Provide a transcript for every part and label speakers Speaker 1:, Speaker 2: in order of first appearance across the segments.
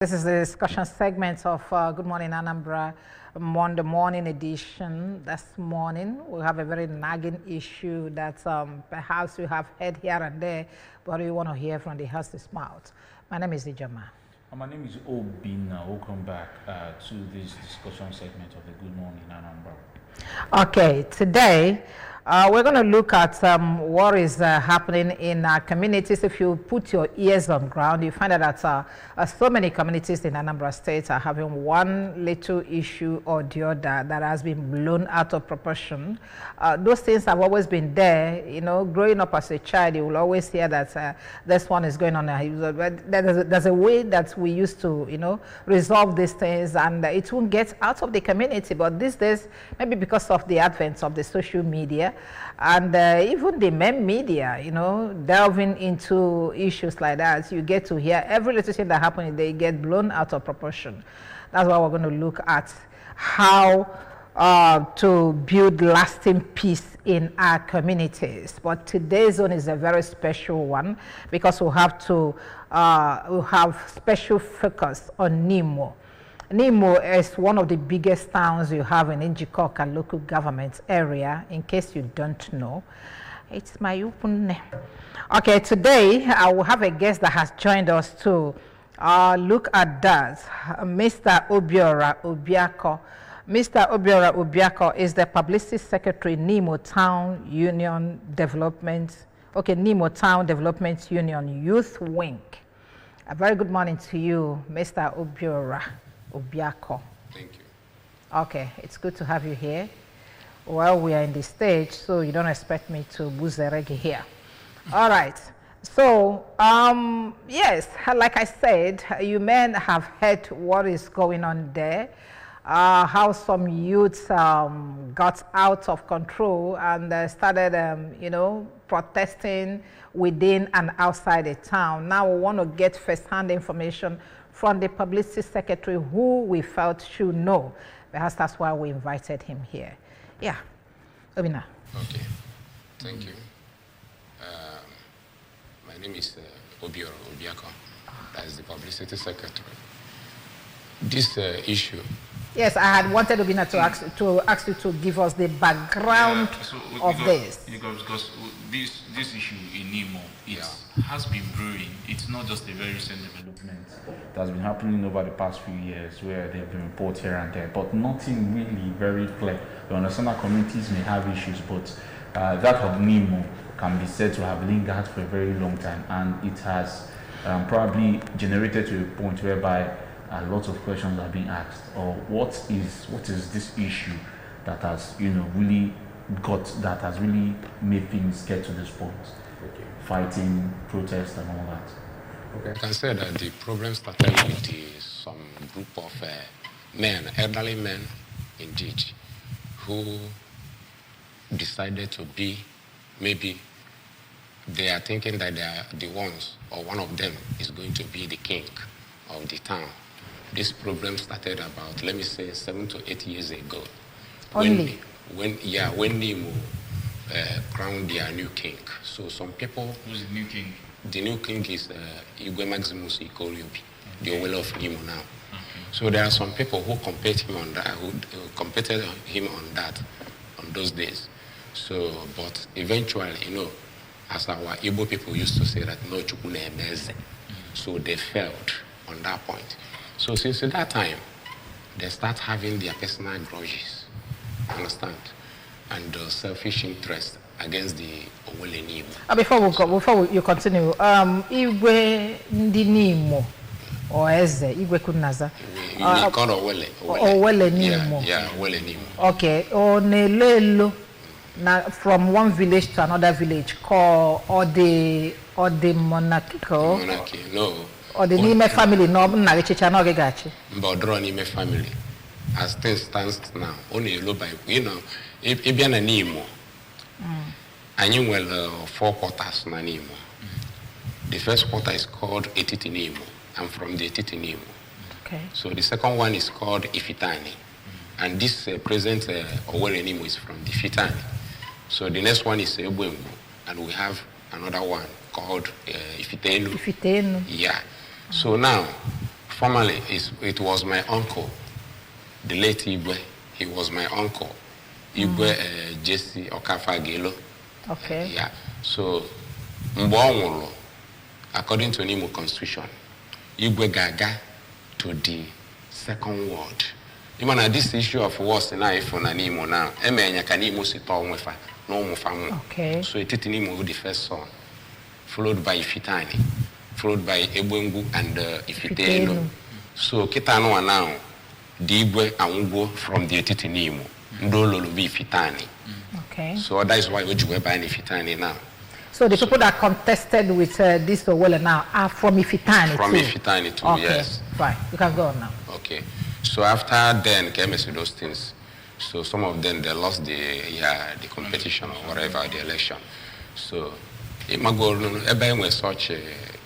Speaker 1: This is the discussion segment of Good Morning Anambra, Monday morning edition. This morning we have a very nagging issue that perhaps you have heard here and there, but we want to hear from the horse's mouth. My name is Ijama.
Speaker 2: My name is Obina. Welcome back to this discussion segment of the Good Morning Anambra.
Speaker 1: Okay, today we're going to look at what is happening in our communities. If you put your ears on ground, you find out that so many communities in Anambra State are having one little issue or the other that has been blown out of proportion. Those things have always been there. You know, growing up as a child, you will always hear that this one is going on. There's a way that we used to, you know, resolve these things, and it won't get out of the community. But these days, maybe because of the advent of the social media, and even the main media, you know, delving into issues like that, you get to hear every little thing that happens, they get blown out of proportion. That's why we're going to look at how to build lasting peace in our communities. But today's zone is a very special one because we'll have special focus on Nimo. Nimo is one of the biggest towns you have in Njikoka local government area, in case you don't know. It's my open name. Okay, today I will have a guest that has joined us to look at that, Mr. Obiora Obiako. Mr. Obiora Obiako is the Publicity Secretary, Nimo Town Union Development, Nimo Town Development Union Youth Wing. A very good morning to you, Mr. Obiora Obiako.
Speaker 3: Thank you.
Speaker 1: Okay, it's good to have you here. Well, we are in the stage, so you don't expect me to boost the reggae here. All right. So, yes, like I said, you men have heard what is going on there, how some youths got out of control and started, you know, protesting within and outside the town. Now we want to get first-hand information from the Publicity Secretary who we felt should know. Perhaps that's why we invited him here. Yeah, Obina.
Speaker 3: Okay, thank you. My name is Obiora Obiako. That is the Publicity Secretary. This issue.
Speaker 1: Yes, I had wanted Obina to ask you to give us the background of this.
Speaker 2: Because this issue in Nimo, has been brewing. It's not just a very recent development that's been happening over the past few years where there have been reports here and there, but nothing really very clear. We understand that communities may have issues, but that of Nimo can be said to have lingered for a very long time, and it has probably generated to a point whereby a lot of questions are being asked. Or what is this issue that has, you know, that has really made things get to this point?
Speaker 3: Okay.
Speaker 2: Fighting, protest, and all that.
Speaker 3: Okay. I can say that the problem started with some group of men, elderly men, indeed, who decided to be, maybe they are thinking that they are the ones, or one of them is going to be the king of the town. This problem started about, let me say, 7 to 8 years ago.
Speaker 1: Only?
Speaker 3: When Nimo crowned their new king. So some people...
Speaker 2: Who's the new king?
Speaker 3: The new king is Igwe Maximus Ikoriobi, the Owele of Nimo now. Okay. So there are some people who competed him on that, on those days. So, but eventually, you know, as our Igbo people used to say that, no chukune emeze. So they failed on that point. So since that time, they start having their personal grudges, understand, and selfish interest against the Owele Nimo.
Speaker 1: Before you continue, Igwe ndi Nimo or Eze, Igwe Kunaza.
Speaker 3: You call
Speaker 1: Owele Nimo.
Speaker 3: Yeah, Owele Nimo.
Speaker 1: Okay, Onelelo, from one village to another village, or the monarchical.
Speaker 3: Monarchy, no.
Speaker 1: Or the Nime family, no, Gachi.
Speaker 3: Mbodro Nime family, as things stands now, only a low by, you know, if you are a Nimo, and you will 4 quarters na Nimo. The first quarter is called Etiti Nimo. I'm from the Etiti Nimo.
Speaker 1: Okay.
Speaker 3: So the second one is called Ifitani. And this present Owele Nimo is from the Ifitani. So the next one is Ebwembu. And we have another one called Ifitenu.
Speaker 1: Ifitenu.
Speaker 3: Yeah. So now, Formerly, it was my uncle, the late Igwe. He was my uncle. Igwe Jesse Okafa Gelo.
Speaker 1: Okay.
Speaker 3: Yeah. So, Mbonwolo, according to Nimo Constitution, Igwe Gaga to the second ward. Even this issue of wars in iPhone and Nimo now, Emenya can Nimo sit on with no family.
Speaker 1: Okay.
Speaker 3: So it Nimo the first son, followed by Ifitani, followed by Ebwengu and Ifiteno. So Kitano now, the Igwe and Ugo from the Etiti Nimo, Ndolo be Ifitani.
Speaker 1: Okay.
Speaker 3: So that is why we were buying Ifitani now.
Speaker 1: So the people that contested with this Owele now are from Ifitani
Speaker 3: From
Speaker 1: too?
Speaker 3: Ifitani too,
Speaker 1: okay.
Speaker 3: yes.
Speaker 1: Right, you can go on now.
Speaker 3: Okay. So after then came those things. So some of them, they lost the competition or whatever, the election. So Imago, everybody was such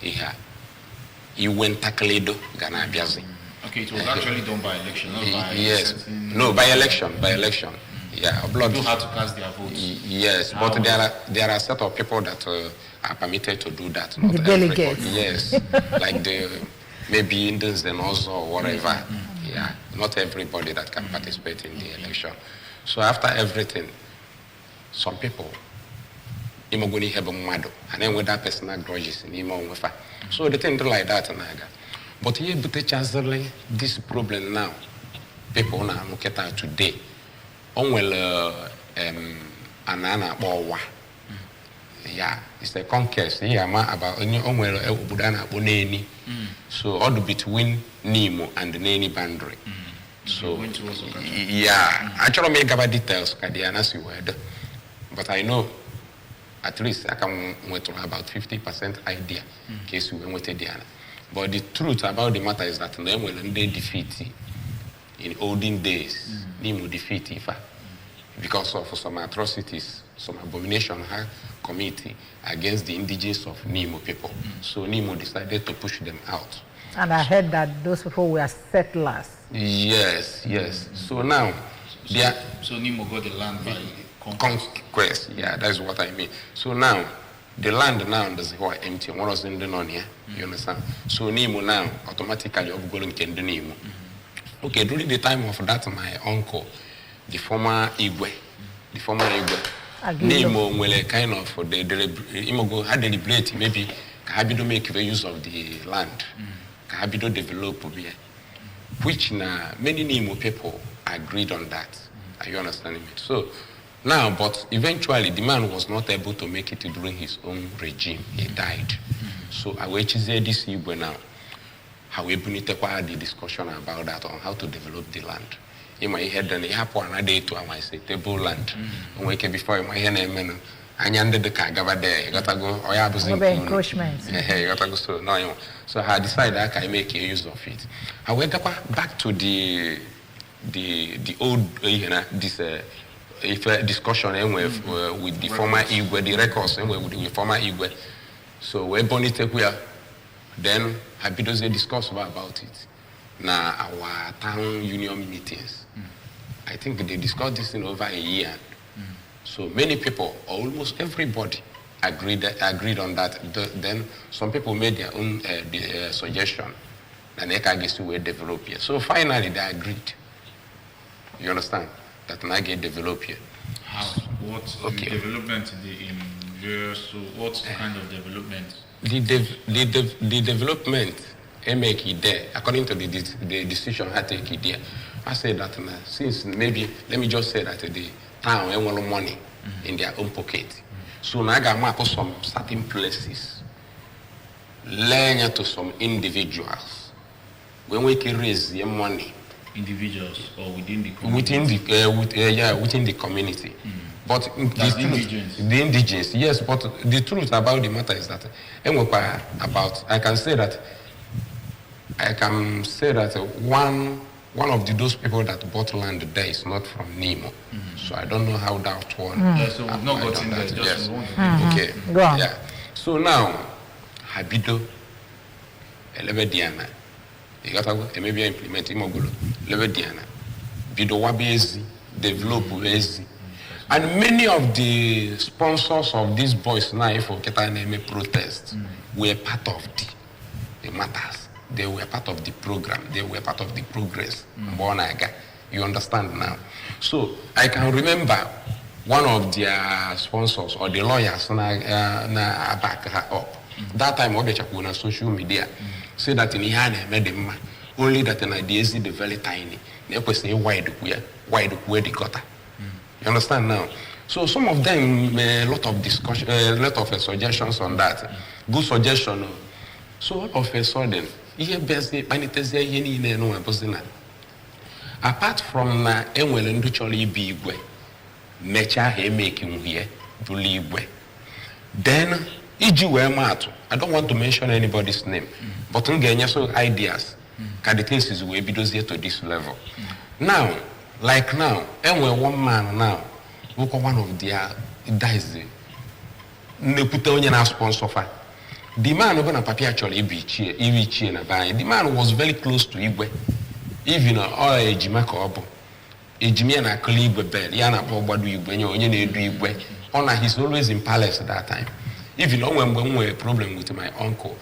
Speaker 3: he went Takledo, Ghana Biazi.
Speaker 2: Okay, it was actually done by election, not by
Speaker 3: yes. No, by election. Yeah, blood.
Speaker 2: People had to cast their votes.
Speaker 3: Yes, but there are a set of people that are permitted to do that.
Speaker 1: Not the delegates.
Speaker 3: Yes, like the maybe Indians and also or whatever. Yeah, not everybody that can participate in the election. So after everything, some people, Imoguni have a mado, and then with that personal grudges in Imo. So they think like that and that. But here, but this problem now, people now look at today. Onwell Anana Bowa. Yeah, it's a conquest. Yeah, about Onwell Budana Boneni. So all between Nimo and the Neni boundary. So yeah, actually make about details Kadiana's word. But I know at least I can wait to about 50% idea in case we went to Diana. But the truth about the matter is that when they defeat in olden days, Nimo defeat Ifa because of some atrocities, some abomination committed against the indigenous of Nimo people. So Nimo decided to push them out.
Speaker 1: And I heard that those people were settlers.
Speaker 3: Yes. So now,
Speaker 2: so Nimo got the land by
Speaker 3: conquest. Yeah, that's what I mean. So now, the land now is empty. What was in the non here? You understand? So Nimo now automatically going to Nimo. Okay, during the time of that, my uncle, the former Igwe, Nimo will kind of Imogo had deliberate maybe Kahabido make use of the land, Kahabido develop here, which now many Nimo people agreed on that. Are you understanding me? So now, but eventually the man was not able to make it during his own regime. He died. So I will choose this Igwe now. How we need to have the discussion about that on how to develop the land. In my head, then you have one day to my table land. Wake before my hand, I ended the Kagava there. You gotta go, or I was
Speaker 1: encroachments.
Speaker 3: You gotta go. So I decided I can make use of it. I went back to the old, this discussion with the former Igwe, the records with the former Igwe. So when Bonite then Habidoze discussed about it. Now our town union meetings. I think they discussed this in over a year. So many people, almost everybody, agreed on that. Then some people made their own suggestion, and Ekagisi will develop here. So finally they agreed. You understand? That Nage develop here.
Speaker 2: How? What development in various? So what kind of development?
Speaker 3: The development I make it there according to the decision I take it there. I say that since maybe let me just say that the town have want money in their own pocket. So now I got map some certain places, learn to some individuals. When we can raise the money,
Speaker 2: individuals or within the community?
Speaker 3: Within the community. But the indigenous, yes. But the truth about the matter is that I can say that one of those people that bought land there is not from Nimo. So I don't know how that one.
Speaker 2: So we've not gotten that. Yes.
Speaker 3: Okay. Yeah. So now Habido Elevediana. You got to maybe implement Imogolo Levediana. Bido Wabezi, develop Wezi. And many of the sponsors of these boys now for Ketaneme protest were part of the matters. they were part of the program. They were part of the progress. You understand now? So I can remember one of their sponsors or the lawyers back her up. That time, what they check on social media say that in Ihane made them only that an idea is the very tiny. They could say why the gutter. You understand now? So some of them a lot of discussion, a lot of suggestions on that. Good suggestion. So all of a sudden, apart from enwere ndị chọrọ ibe igwe mecha ha making here buli igwe, then iji wee maatụ, I don't want to mention anybody's name, but m ga-enye so ideas ka the things is wee bidozie to this level. Now, like now, enwere one man now who one of their dies nnepụta onye na sponsor fa. The man over na papi actually ibi na banye. The man was very close to Igwe. Even all ejima ka obo. Ejimi na akli Igwe bed. Ya na gbadu Igwe onye na edu Igwe. He's always in palace at that time. Even when we had a problem with my uncle,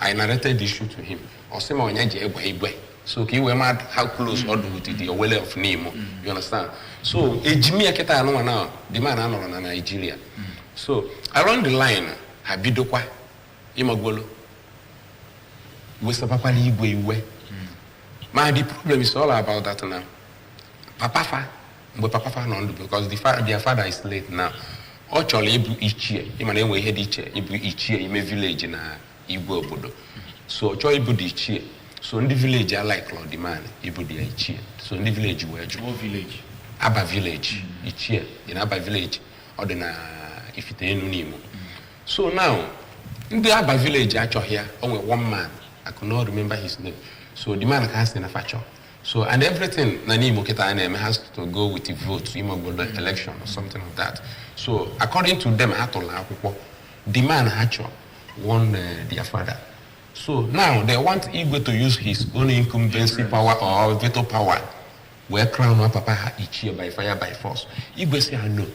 Speaker 3: I narrated the issue to him. Osema onye je Igwe. So he we mad how close or with the Owele of Nimo. You understand? So ejimi aketa no now. The man anọ na Nigeria. So around the line habidokwa Imagwolo. West Papa Igwe. The problem is all about that now. Papa no, because their father is late now. Actually, each year, we had each year in a village in Igwe Obodo. So, each year. So, in the village, I like Lord the man, each year. So, in the village, where what village? Abba village, each year. In Abba village, or then if it ain't Nimo. So now, in the Abba village, actually here, only one man. I could not remember his name. So the man has in a factor. So and everything Nimo Keta has to go with the vote, election or something like that. So according to them, the man actually won their father. So now they want Igwe to use his own incumbency power or veto power. Where crown or papa each year by fire by force. Igwe say no.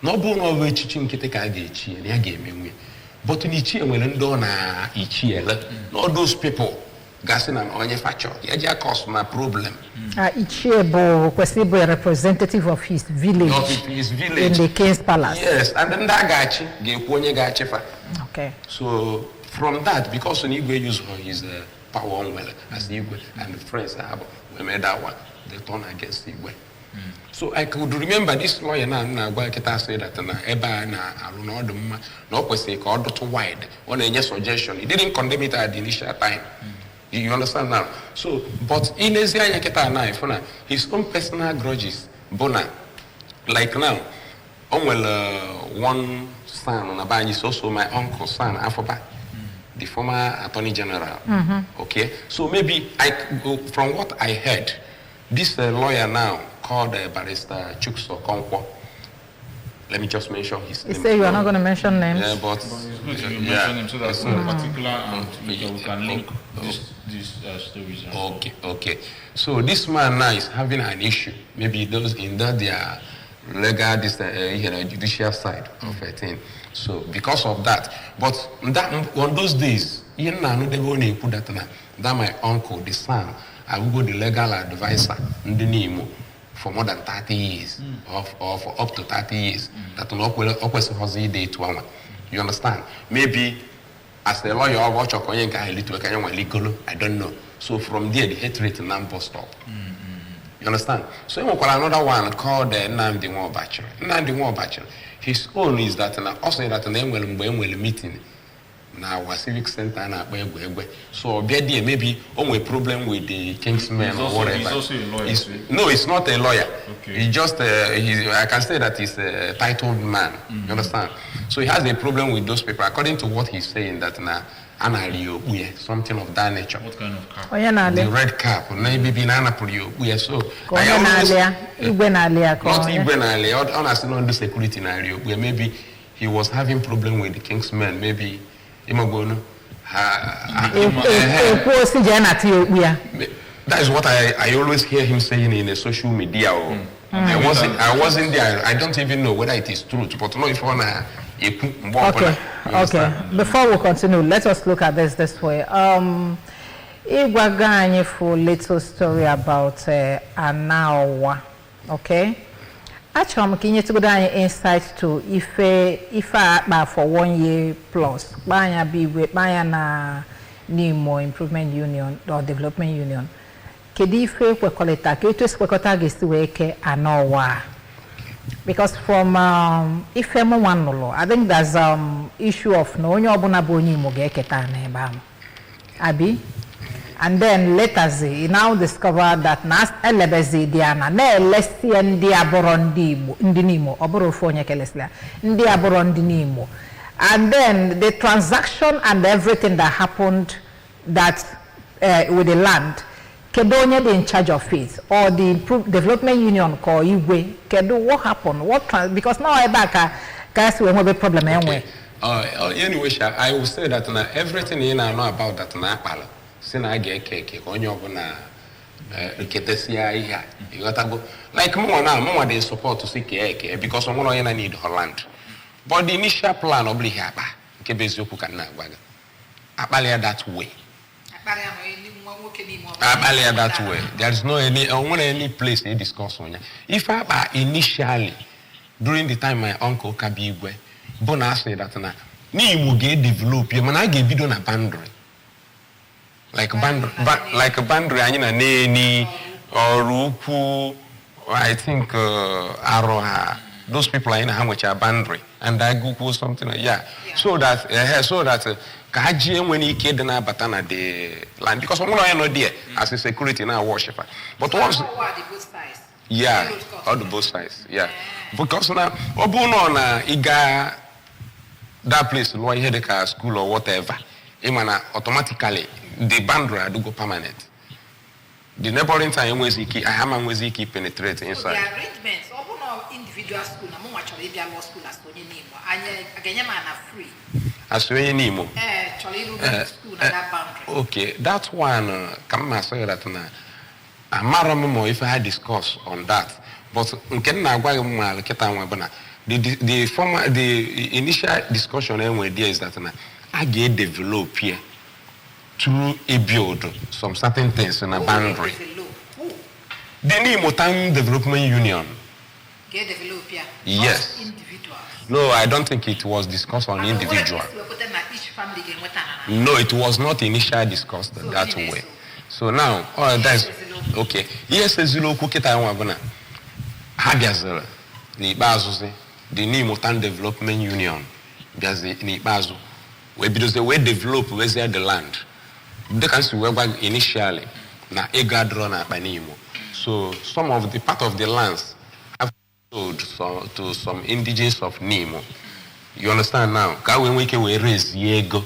Speaker 3: No born over teaching Kiteka Gachi and Yagame. But in each year, when na each year, all those people, gassing and on your facture, yeah, cause my problem.
Speaker 1: Each year, was a representative of his village.
Speaker 3: Of his village.
Speaker 1: In the King's Palace.
Speaker 3: Yes, and then that gachi gave one gachi.
Speaker 1: Okay.
Speaker 3: So from that, because Igwe used his power on well as Igwe and the friends we made that one, they turned against Igwe. So I could remember this lawyer now said that Eba na no question called too wide on a suggestion. He didn't condemn it at the initial time. You understand now? So, but in his own personal grudges, Bona, like now, one son on is also my uncle's son, Afoba, the former Attorney General. Okay, so maybe from what I heard, this lawyer now called Barrister Chukso Konkwo. Let me just mention his name.
Speaker 1: You say you are not going to mention names?
Speaker 2: Yeah, but it's good you mention him so that particular and we can link these stories.
Speaker 3: Okay. So this man now is having an issue. Maybe those in that their legal, judicial side of a thing. So because of that, but that on those days, they only put that my uncle, the son, I will go the legal advisor, the Nimo, for more than 30 years, or for up to 30 years. That will always has a day to one. You understand? Maybe as a lawyer, watch I don't know. So from there, the hatred to Nambo stop. You understand? So we call another one called Nimo Bachelor. His own is that also that name will meeting. Now our civic center and so maybe only problem with the Kingsmen or whatever.
Speaker 2: He's also a lawyer.
Speaker 3: No, it's not a lawyer.
Speaker 2: Okay.
Speaker 3: He's just I can say that he's a titled man. You understand? So he has a problem with those people. According to what he's saying, that something of that nature.
Speaker 2: What kind of cap?
Speaker 3: The red cap. Maybe so not honestly not the security where maybe he was having problem with the Kingsmen. Maybe that is what I always hear him saying in the social media. I wasn't there. I don't even know whether it is true, but no, if you wanna.
Speaker 1: Okay. Before we continue, let us look at this way. Igwaganye for little story about Anawa. Okay? Actually, I'm to go down insight to if I for 1 year plus, baya be with baya na Nimo Improvement Union or Development Union. Kedi ife kwekoleta, ketu kwekoleta gesi weke Anawa. Because from ife mo wanolo, I think there's issue of no onyo obuna boni mo geketa na ebam. Abi? And then later he now discovered that nas elebezi diana ne lesi ndi aborondi ndinimo oborofo kelesla ndi aborondi nimo. And then the transaction and everything that happened that with the land, Kedonya in charge of it, or the development union call Igwe, Kedo, what happened? Because now I back guys we have a problem anyway.
Speaker 3: Anyway, I will say that everything I know about that na pala. Since I get cake, onyo na ketesia here. You got to go like more they support to see cake because someone need her land. But the initial plan obli haba. Kebezoku kana waga. Abalia that way. Abalia that way. There is no any place they discuss on. If I initially during the time my uncle Kabigwe, Bona said that na Nimo get develop. You man I get bidon a boundary. Like a boundary, Neni or Ruku, I think Aroha. Those people are in how much a boundary, and I go something like so that Kaji when he killed na batana the land because I'm not there as a security now worshiper. But once all the both sides, because now Obuno na iga that place where he had a school or whatever, imana automatically the boundary do go permanent. The neighboring time was I am penetrate inside.
Speaker 1: The arrangements, individual school, na mo actually be law school as Nimo. Anya man free.
Speaker 3: As Nimo.
Speaker 1: School that boundary.
Speaker 3: Okay, that one come say that na amara if I had discussed on that. But the initial discussion anyway there is that I get develop here to build some certain things in a boundary. The Nimo Town Development Union.
Speaker 1: Get develop here.
Speaker 3: Yes.
Speaker 1: Individuals.
Speaker 3: No, I don't think it was discussed on individual. No, it was not initially discussed that way. So now, that's okay. Yes, Zulu Kukita Wagona. Hagazela, the Bazuzi, the Nimo Town Development Union, Gazi Nibazu, where because the way develop where's the land. They can see where initially na ega drawn by Nimo. So some of the part of the lands have sold to some indigenous of Nimo. You understand now? When we can raise Yego.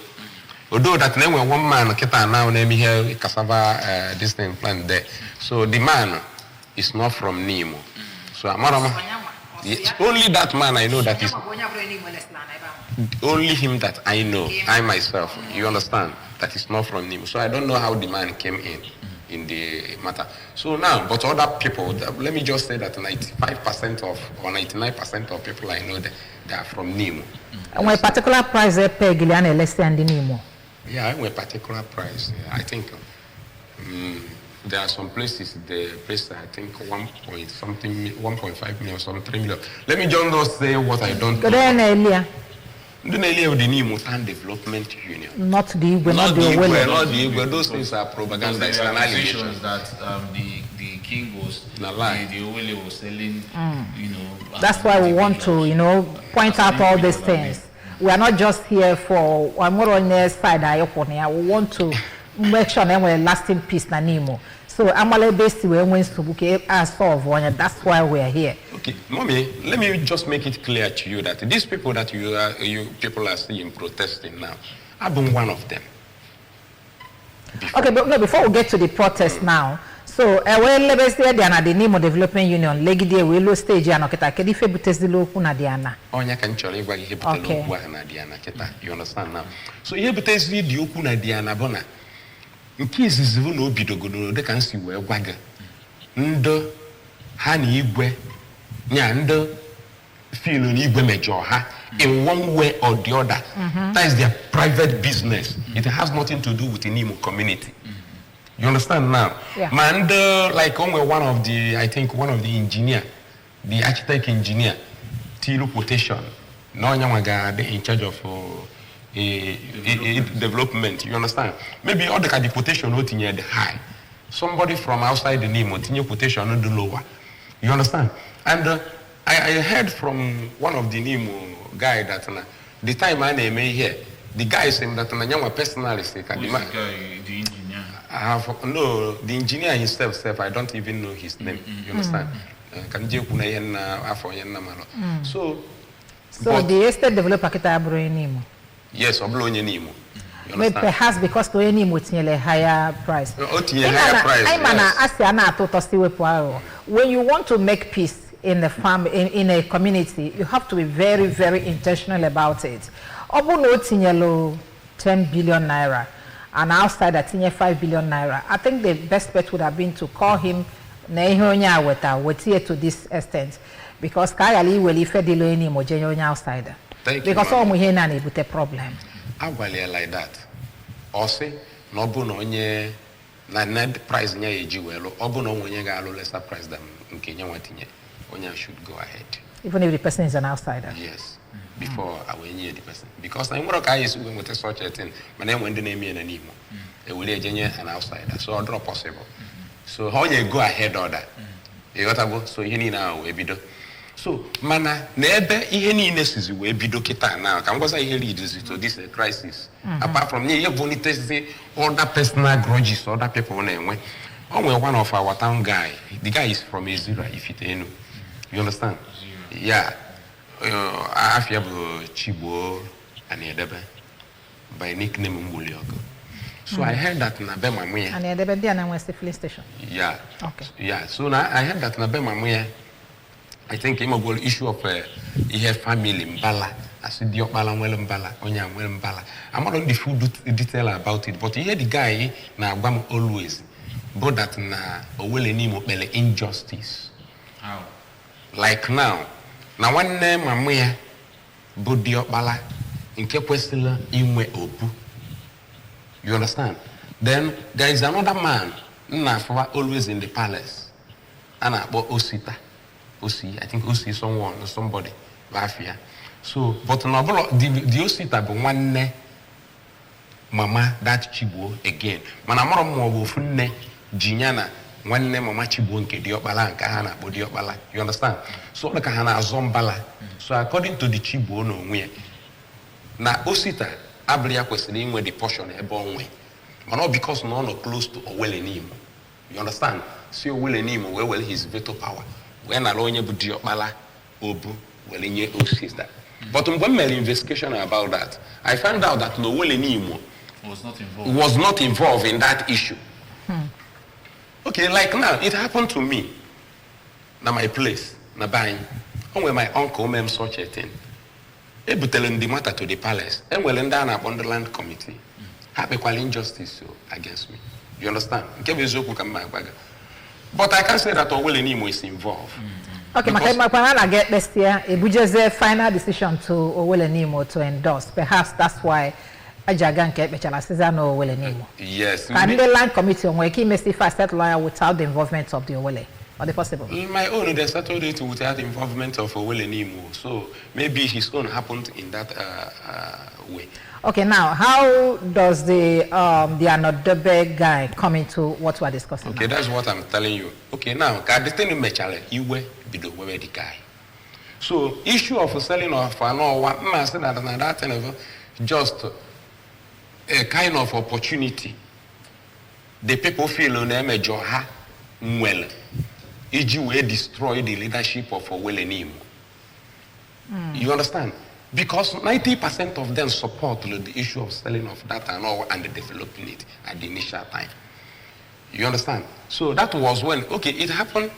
Speaker 3: Although that name one man kita now name here cassava this thing plant there. So the man is not from Nimo. So only that man I know that is only him that I know, I myself, you understand, that is not from Nimo. So I don't know how the man came in the matter. So now, but other people, let me just say that 95% of or 99% of people I know, they are from Nimo.
Speaker 1: And what particular price they pay Gillian less than the Nimo?
Speaker 3: Yeah, a particular price. I think there are some places, the place I think 1.5 million, some 3 million. Let me just say what I don't know. The Nimo Town Development Union.
Speaker 1: Not the Igwe, not the
Speaker 3: Igwe. Those things are propaganda.
Speaker 2: There are allegations that the king was, the Owele was selling,
Speaker 1: That's why we want to, point out all these things. We are not just here for one more on the side. We want to make sure that we're lasting peace na Nimo. So Amale based when to book solve one. That's why we are here.
Speaker 3: Okay, Mommy, let me just make it clear to you that these people that you people are seeing protesting now, I've been one of them.
Speaker 1: Okay, but no, before we get to the protest now, so when let's say the Nimo Development Union, legide we low stage and oketa kedi fe butezi lo kuna diana.
Speaker 3: Onya can chole gwa ihe butezi lo kuna diana keta. You understand now? So ihe butezi di kuna diana bona. Nkezi zivu no bidogodo de kan si we gwaga. Ndo ha ni igwe nya ndo feel ni igwe mejo ha in one way or the other. That is their private business. It has nothing to do with the Nimo community. You understand now?
Speaker 1: Yeah.
Speaker 3: Man, like only one of the engineer, the architect engineer, Tilu quotation. No one in charge of development. You understand? Maybe all the quotation not in the high. Somebody from outside the Nimo, tinye quotation not the lower. You understand? And I heard from one of the Nimo guy that the time I name here, the guy saying that I'm personalist.
Speaker 2: Who's the guy, the engineer?
Speaker 3: The engineer himself, I don't even know his name. You understand? So
Speaker 1: the estate developer kita abro Nimo.
Speaker 3: Yes, oblo Nimo.
Speaker 1: Maybe perhaps because to Nimo tinye a higher price.
Speaker 3: Higher price.
Speaker 1: When you want to make peace in the farm, in a community, you have to be very, very intentional about it. Obu no tinye 10 billion naira, and outside that tinye 5 billion naira. I think the best bet would have been to call him to this extent, because Kayali will if the low any more genuine outsider. Because all we hear with a problem.
Speaker 3: I will like that. Also, no bononye na net price nya ejiwelo. Obono onye ga alo lesser price than Kenya watinye. Onya should go ahead.
Speaker 1: Even if the person is an outsider.
Speaker 3: Yes. Before I will hear the person. Because I'm more guys who with such a thing. My name when the name me and Nimo. They will an outsider. So I'll draw possible. So how you go ahead order? You got to go. So you need now we do. So mana nebe ihe niile sizi we bido kita now. Can go say here leads to this crisis. Apart from you only say other personal grudges, other people when one of our town guy. The guy is from Ezira, if you know. You understand? Yeah. I feel Chibo and Edebe by nickname Mbuliogo. So I heard that in Abemamwe.
Speaker 1: And Edebe and West Filling Station.
Speaker 3: Yeah.
Speaker 1: Okay.
Speaker 3: Yeah. So now I heard that in Abemamwe. I think him a issue of family Mbala. I said Diokbala well Mbala, Onya well Mbala. I'm not on the full detail about it, but you hear the guy na Guam always brought that na Owele Nimo bele injustice.
Speaker 2: How?
Speaker 3: Like now one name Mamuya Budiokbala in Kepwestila Imwe Opu. You understand? Then there is another man Nafa always in the palace. Anna Osita. Osi, I think Osi is someone or somebody. Bafia. So, but no, the Osita be one ne Mama that Chibo again. Manamoro mo wofune Jinyana one ne Mama Chibo nke Diokbala and Kahana Bodiokbala. You understand? So the Kahana Zombala. So according to the Chibo no we na Osita Abria questioning where the portion a born way. But not because no close to Owele Nimo. You understand? See Owele Nimo where will his veto power. When Alonya Budiokbala Obu well in your sister. But when my investigation about that, I found out that Owele Nimo was not involved in that issue. Okay, like now, it happened to me. Now my place, na buying. When my uncle made such a thing. Able telling the matter to the palace. And well in down upon the land committee. Have equal injustice against me. You understand? But I can't say that Owele Nimo is involved.
Speaker 1: Okay, I get this year. It was just a final decision to Owele Nimo to endorse. Perhaps that's why Ajagan kept no Owele Nimo.
Speaker 3: Yes.
Speaker 1: Can the land committee on working mystify set lawyer without the involvement of the Owele? Are they possible?
Speaker 3: In my own, they settled it without the involvement of Owele Nimo. So maybe his own happened in that way.
Speaker 1: Okay, now how does the Anambra guy come into what we are discussing?
Speaker 3: Okay,
Speaker 1: now?
Speaker 3: That's what I'm telling you. Okay, now the thing in Mechale, you were the guy. So issue of selling of that just a kind of opportunity. The people feel on them a joha well. You will destroy the leadership of Owele Nimo. You understand? Because 90% of them support the issue of selling of that and developing it at the initial time. You understand? So that was when, okay, it happened.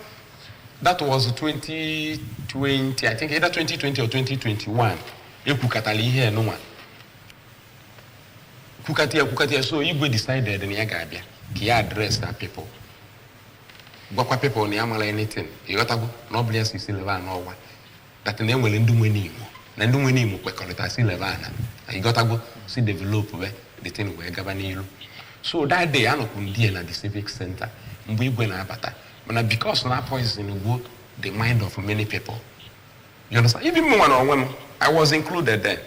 Speaker 3: That was 2020, I think either 2020 or 2021. Kukatali here, no one. Kukatia, so Igwe decided in Yagabia, he addressed that people. Bakwa people ni amala anything. You got to go, no bless you, Silva, no one. That the name will do Nimo. Nandu Nimo, we call it as Silvana. You got to go see develop the thing where Gabanilo. So that day, I don't be at the civic center. We went abata. But because na poison go the mind of many people. You understand? Even more than women, I was included there.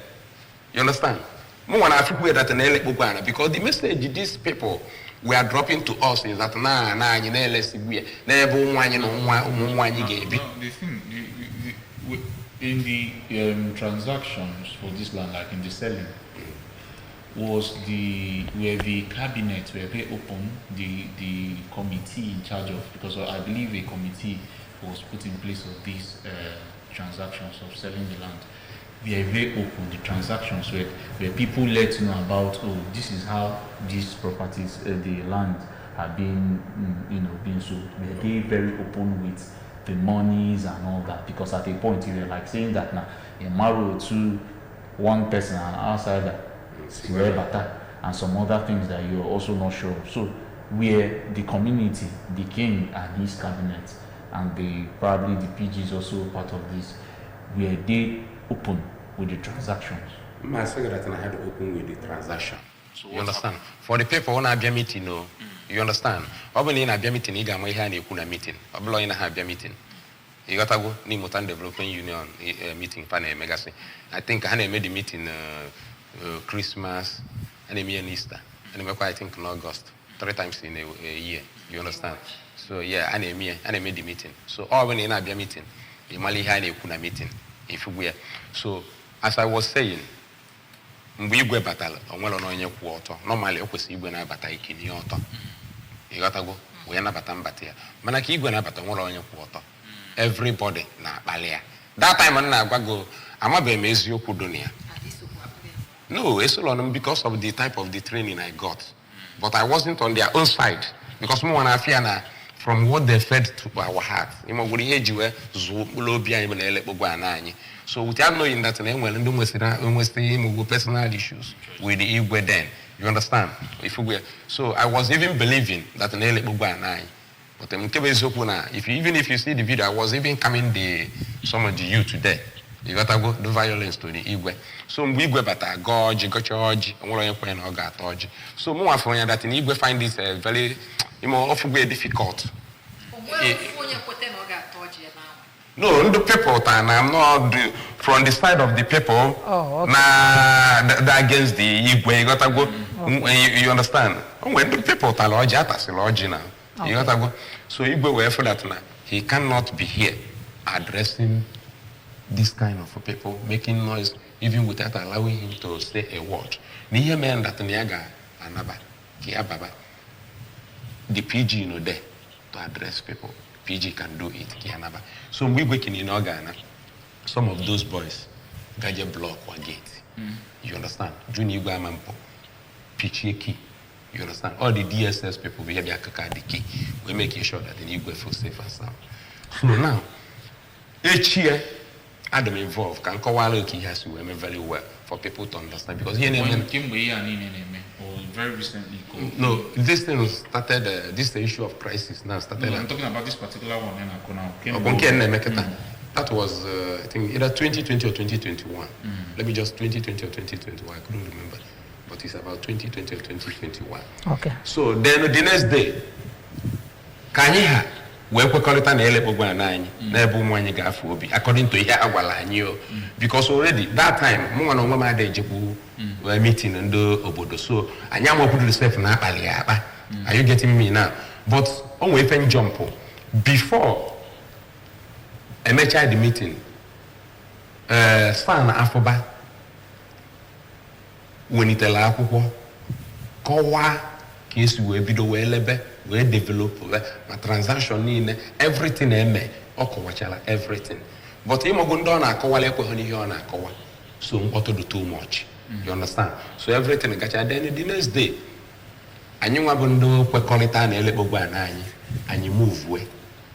Speaker 3: You understand? More than Africa that an because the message these people were dropping to us is that you know, let's see, never one, you know, one you gave.
Speaker 2: The thing, in the transactions for this land, like in the selling, was where the cabinet were very open, the committee in charge of, because I believe a committee was put in place of these transactions of selling the land. They are very open, the transactions where people let you know about, oh, this is how these properties, the land are being, being sold. They are very open with the monies and all that, because at a point you were like saying that now, a marrow to one person and outsider, and some other things that you're also not sure of. So where the community, the king and his cabinet, and probably the PG is also part of this, where they open with the transactions.
Speaker 3: I said that I had to open with the transaction. So you understand? For the people when I be meeting, you understand? When in a meeting, you got my hand you kuna meeting. Ablo in a meeting. You got to go Nimo Development Union meeting panel megasi. I think I made the meeting Christmas and Easter. And I think in August, 3 times in a year. You understand? So yeah, I made the meeting. So all when in a meeting, you mali hand you kuna meeting. If you were so. As I was saying, we go battle on well on your quarter. Normally, of course, you go na battle in your auto. You got to go, we are not batam batia. Manaki go na battle on your quarter. Everybody na balia. That time, I go, I'm a bemezio kudonia. No, it's all because of the type of the training I got. But I wasn't on their own side. Because more than fear from what they fed to our heart. So without knowing that, we personal issues with the Igwe then. You understand? So I was even believing that but even if you see the video, I was even coming some of the youth today. You got to go do violence to the Igwe. So we go but I gorge, go charge, and so more for that in Igwe find this very difficult. No, the people, and I'm not from the side of the people.
Speaker 1: Oh, okay.
Speaker 3: Nah, against the Igwe. You gotta go. You understand? When the people are large, that's large now. You gotta go. So Igwe will for that now. He cannot be here addressing this kind of people, making noise, even without allowing him to say a word. Niye man that Niaga Anambra, Kiababa. The PG there to address people. PG can do it, Kianaba. So we working in Ghana, some of those boys, gadget block or gate. You understand? Junior Gamampo, PG key. You understand? All the DSS people, we have their the key. We're making sure that the Igwe feel safe and sound. So now, each year, Adam involved, can call he has to work very well for people to understand. Because here,
Speaker 2: very recently.
Speaker 3: No, this thing started, this the issue of crisis now started.
Speaker 2: No, I'm talking about this particular one.
Speaker 3: That was, I think, either 2020 or 2021. Let me just 2020 or 2021, I couldn't remember. But it's about 2020 or 2021.
Speaker 1: Okay.
Speaker 3: So then the next day, Kanyiha, we call it an according to here, because already that time, we're meeting and do obodo. So I am put yourself in Are you getting me now? But on we can jump before I met the meeting. Stan Afoba when it allow Kowa case we video we develop my transaction in everything everything. But him go down a Kowa so what to do too much. You understand? So everything got then the next day. And you want to call it and you move away.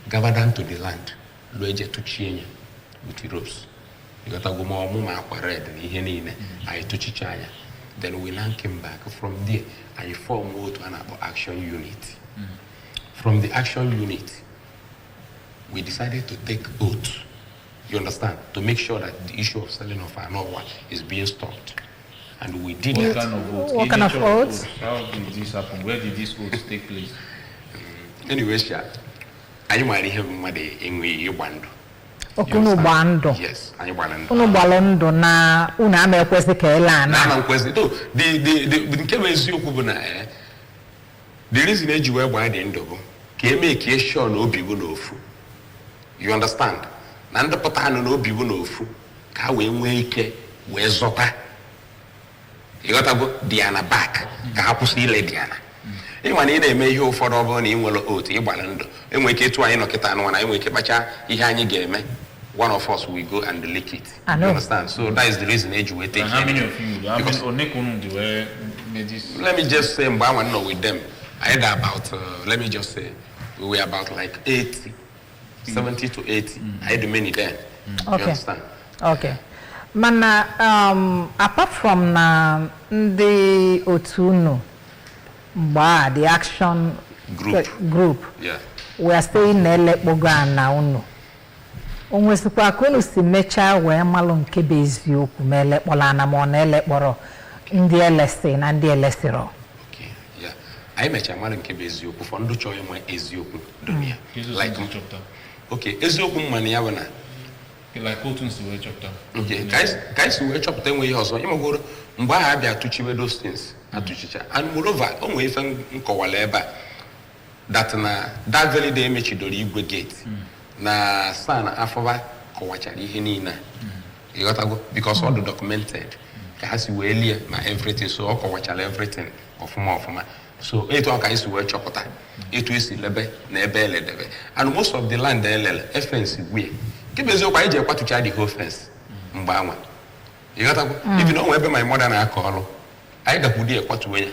Speaker 3: Gather down to the land. Loje to change with the ropes. You got to go more red and I to Chichanya. Then we now came back from there and you form to an action unit. From the action unit, we decided to take oath. You understand? To make sure that the issue of selling of our Norway is being stopped. and we did
Speaker 2: What
Speaker 3: that.
Speaker 2: kind of votes?
Speaker 1: What kind of votes?
Speaker 2: How did this happen? Where did these votes take place?
Speaker 3: Anyway, I marry him in Uganda.
Speaker 1: Okunu bando.
Speaker 3: Yes, I want
Speaker 1: Unu balondo na una ame kwesi kela na.
Speaker 3: Na kwesi to the nkebe eziokwu bụ na the reason eji wee gbaa dị ndụ bụ ka make sure na obi bụ n'ofu. You understand? Na ndị pụta anụ na obi bụ n'ofu ka wee nwee ike wee zọta. Ịghọtago Diana back ka ha kwụsị ile Diana. Ịma na ị na-eme ihe ụfọdụ ọ bụrụ na ị nwere otu ịgbara ndụ enwere ike ịtụ anyị nọkịta anụ na enwere ike kpacha ihe anyị ga-eme. One of us will go and lick it. You understand? So that is the reason age we take.
Speaker 2: And how many of you?
Speaker 3: Let me just say, I'm not with them. I had about, let me just say, we were about like 80, 70 to 80. I had many then.
Speaker 1: Okay.
Speaker 3: You understand?
Speaker 1: Okay. Man, apart from the Otuno, the action group,
Speaker 3: yeah,
Speaker 1: we are staying in Boga now. Onwesikwa kwenu si mecha wee malụ nke bụ eziokwu ma elekpọla na ma ọ na-elekpọrọ ndị elesi na ndị elesiro.
Speaker 3: Okay, yeah. I mecha malụ nke bụ eziokwu for ndụ chọọ ịma eziokwu dunia.
Speaker 2: Like
Speaker 3: okay, eziokwu mmanụ ya bụ na
Speaker 2: like otu si wee chọpụta.
Speaker 3: Okay, guys wee chọpụta enwe ihe ọzọ ịmagoro mgbe ahụ abịa atụchiwe those things atụchicha and moreover o nwee ife nkọwala ebe a that na that very day emechidoro igwe gate. Na sana afọba kọwachara ihe niile you got to go because all the documented ka ha si wee lie ma everything so ọ kọwachara everything ọfụma so etu ọ ka isi wee chọpụta etu esi lebe na ebe eledebe and most of the land elele fence gwe nke bụ eziokwu anyị ji ekwatucha the whole fence mgbe anwa you got to go even onwe ebe my mother na-akọ ọrụ anyị gakwudi ekwatuwe ya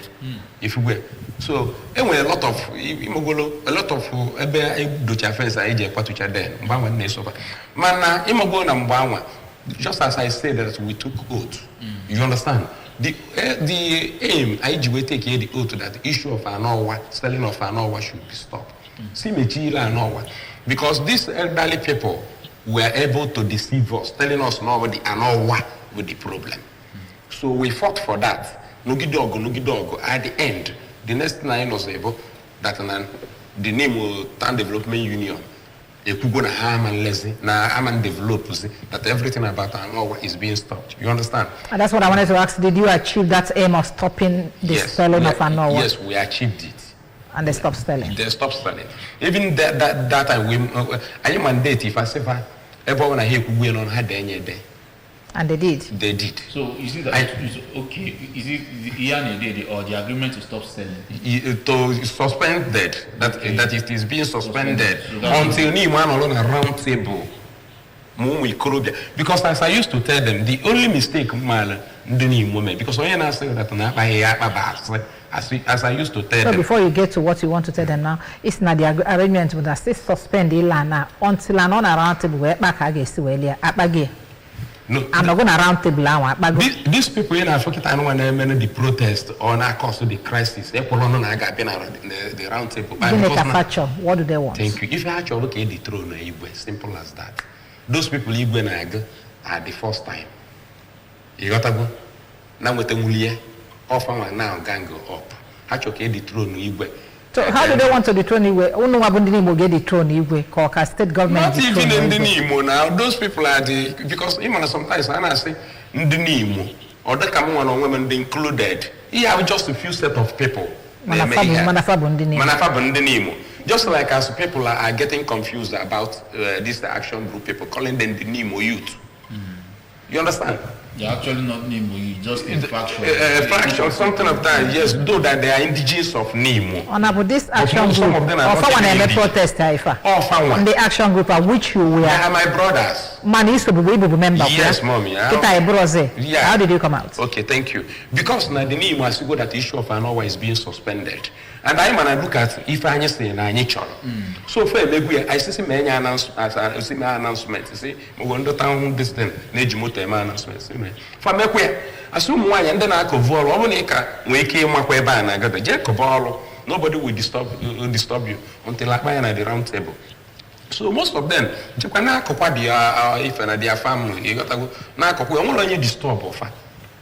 Speaker 3: ifugwe so enwere a lot of ebe docha fence anyị ji ekwatucha den mgbe anwa na-esoba mana imogolo na mgbe anwa just as I said that we took oath you understand the aim anyị ji wee take the oath that the issue of Anowa selling of Anowa should be stopped si mechile Anowa because these elderly people were able to deceive us telling us no the Anowa with the problem so we fought for that Nugidogo at the end the next thing I was able that the Nimo Town Development Union ekugo na Haman Lezi na Haman develops that everything about Anowa is being stopped. You understand?
Speaker 1: And that's what I wanted to ask. Did you achieve that aim of stopping the selling of Anowa?
Speaker 3: Yes, we achieved it.
Speaker 1: And they stopped selling?
Speaker 3: They stopped selling. Even that time, I mandate if I say, everyone I hear Kuguin on had any day.
Speaker 1: And they did?
Speaker 3: They did.
Speaker 2: So is it that okay? Is it the ENA or the agreement to stop selling?
Speaker 3: To suspend that it is being suspended until Nimo alone a round table. Because as I used to tell them, the only mistake because when I say that as I used to tell them.
Speaker 1: So before you get to what you want to tell them now, it's not the arrangement with us suspend the land until an on a round table where back against the no, I'm not going to round table.
Speaker 3: These people in Africa, I don't want to the protest or not cause the crisis. They put on the round table.
Speaker 1: What do they want?
Speaker 3: Thank you. If you actually look at the throne, simple as that. Those people are the first time. You got to go. Now with the mulia, off and now gang go up. Actually, the throne,
Speaker 1: so how do they want to dethrone Igwe? Uno Nimo get dethrone Igwe, Koka state government.
Speaker 3: Not even in the Nimo now. Those people are because even sometimes I say in the Nimo or the Kamuan or women included. You have just a few set of people.
Speaker 1: Manafabun
Speaker 3: the Nimo. Just like as people are getting confused about this action group, people calling them the Nimo youth. You understand?
Speaker 2: They're actually not Nimo, just a faction.
Speaker 3: Faction, something of that, yes, though that they are indigenous of Nimo.
Speaker 1: About this action group,
Speaker 3: some of them are
Speaker 1: not protest, the action group of which you were.
Speaker 3: They are my brothers.
Speaker 1: Man used to be member.
Speaker 3: Yes, mommy.
Speaker 1: Yeah. How did you come out?
Speaker 3: Okay, thank you. Because now the Nimo has to go that the issue of Anowa is being suspended. And I man look at if I say na nature. So for I see many announcement. See, we go to town this thing. Nejimoto announcement. For me, assume why and then I could vol. We came up where I got the jack of all. Nobody will disturb you until I buy at the round table. So most of them, Japan, if and their family, you got to go. Now, we only disturb of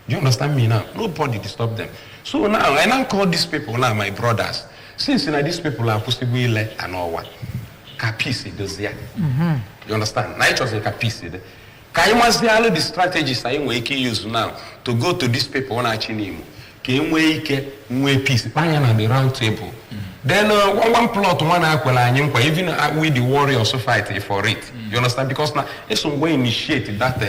Speaker 3: Do you understand me now? Nobody disturbed them. So now, I now call these people now my brothers. Since these people are possible and all what? Capisi does there. You understand? Now it was a capisi. Can you must all the strategies I use now to go to these people on Nimo? Can we peace? On the round table. Then one plot, one aqua, even with the warriors who fight for it. You understand? Because now it's some way initiate that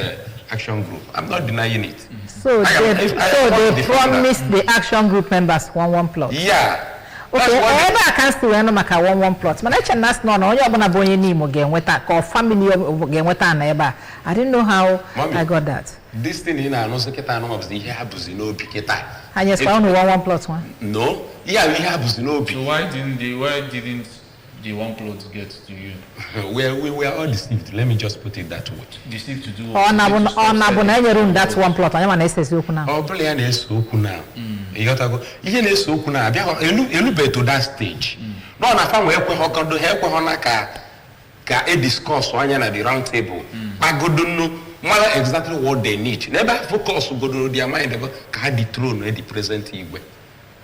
Speaker 3: action group. I'm not denying it.
Speaker 1: So they promised the action group members one plot.
Speaker 3: Yeah.
Speaker 1: Okay, I can't still maka one plot. But I can ask no you're gonna boy Nimo again with that or family again with that neighbor. I didn't know how Mommy, I got that.
Speaker 3: This thing in no secretary of the Habus in Obiketa.
Speaker 1: I just found one plot one.
Speaker 3: No, yeah, we have no.
Speaker 2: So why didn't the one plot get to you?
Speaker 3: We were all deceived. Let me just put it that way.
Speaker 2: Deceived to do
Speaker 1: what? That's one plot. I want to say so now.
Speaker 3: Oh, play an so now. You got to go. You can so now. Elu to that stage. No, na fa we ekwe hokondo he ekwe hona ka a discuss one at the round table. But go do no more exactly what they need. Never focus go do their mind about ka the throne the present Igwe.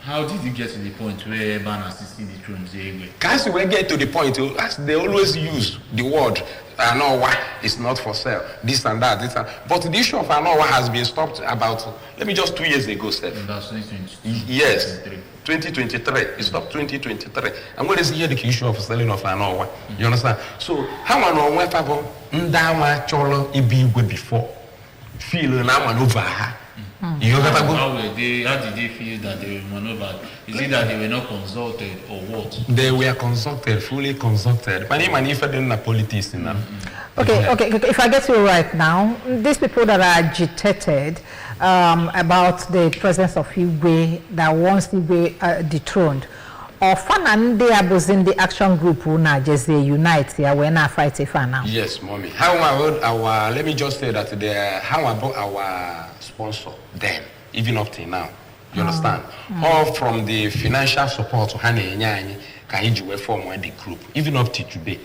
Speaker 2: How did you get to the point where Ban assisting the throne?
Speaker 3: Because we get to the point, as they always use the word, I know why it's not for sale, this and that, this and that. But the issue of I know why has been stopped about, let me just 2 years ago, sir.
Speaker 2: That's 2023.
Speaker 3: Yes, 2023. It stopped 2023. And when is here the issue of selling of I know why? You understand? So, how I know where people, Cholo, Ibi before, feel now maneuver.
Speaker 2: How did they feel that they were maneuvered? Is it that they were not consulted or what?
Speaker 3: They were consulted, fully consulted. But even if I didn't have politics in them.
Speaker 1: Okay. If I get you right now, these people that are agitated about the presence of Igwe, that wants Igwe dethroned, or fan they are in the action group who now just unite here when I fight if now.
Speaker 3: Yes, mommy. How about our? Let me just say that how about our sponsor then, even up till now? You understand? Or from the financial support to Hane Kaiji form the group, even up to today.